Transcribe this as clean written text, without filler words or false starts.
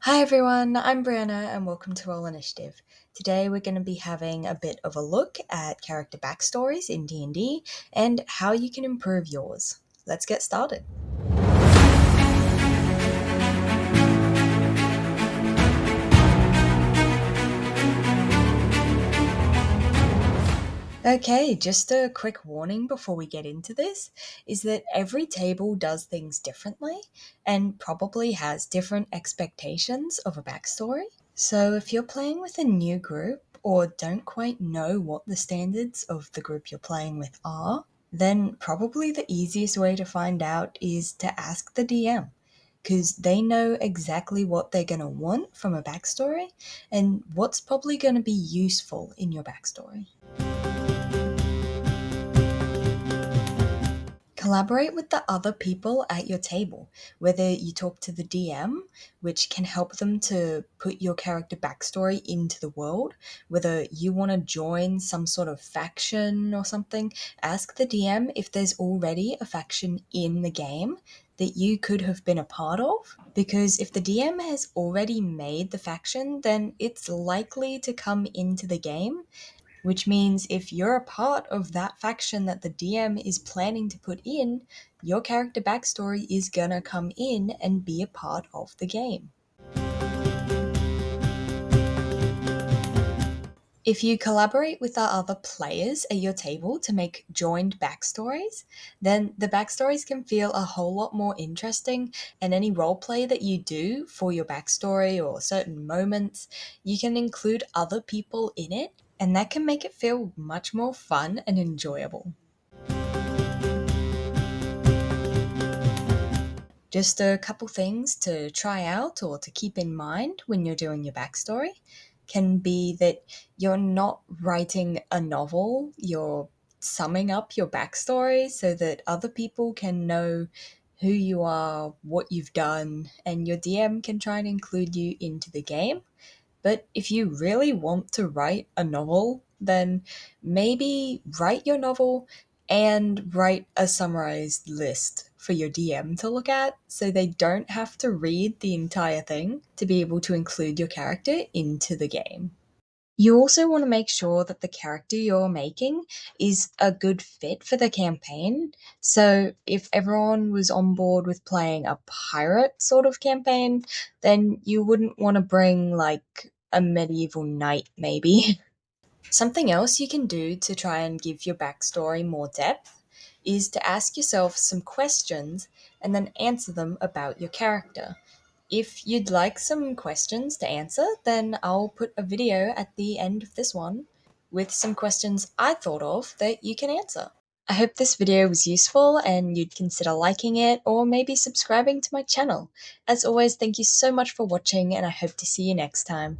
Hi everyone, I'm Brianna and welcome to Roll Initiative. Today we're going to be having a bit of a look at character backstories in D&D and how you can improve yours. Let's get started. Okay, just a quick warning before we get into this is that every table does things differently and probably has different expectations of a backstory. So, if you're playing with a new group or don't quite know what the standards of the group you're playing with are, then probably the easiest way to find out is to ask the DM, because they know exactly what they're going to want from a backstory and what's probably going to be useful in your backstory. Collaborate with the other people at your table, whether you talk to the DM, which can help them to put your character backstory into the world, whether you want to join some sort of faction or something. Ask the DM if there's already a faction in the game that you could have been a part of, because if the DM has already made the faction, then it's likely to come into the game, which means if you're a part of that faction that the DM is planning to put in, your character backstory is gonna come in and be a part of the game. If you collaborate with the other players at your table to make joined backstories, then the backstories can feel a whole lot more interesting, and any roleplay that you do for your backstory or certain moments, you can include other people in it, and that can make it feel much more fun and enjoyable. Just a couple things to try out or to keep in mind when you're doing your backstory can be that you're not writing a novel, you're summing up your backstory so that other people can know who you are, what you've done, and your DM can try and include you into the game. But if you really want to write a novel, then maybe write your novel and write a summarized list for your DM to look at so they don't have to read the entire thing to be able to include your character into the game. You also want to make sure that the character you're making is a good fit for the campaign. So, if everyone was on board with playing a pirate sort of campaign, then you wouldn't want to bring like a medieval knight, maybe. Something else you can do to try and give your backstory more depth is to ask yourself some questions and then answer them about your character. If you'd like some questions to answer, then I'll put a video at the end of this one with some questions I thought of that you can answer. I hope this video was useful and you'd consider liking it or maybe subscribing to my channel. As always, thank you so much for watching and I hope to see you next time.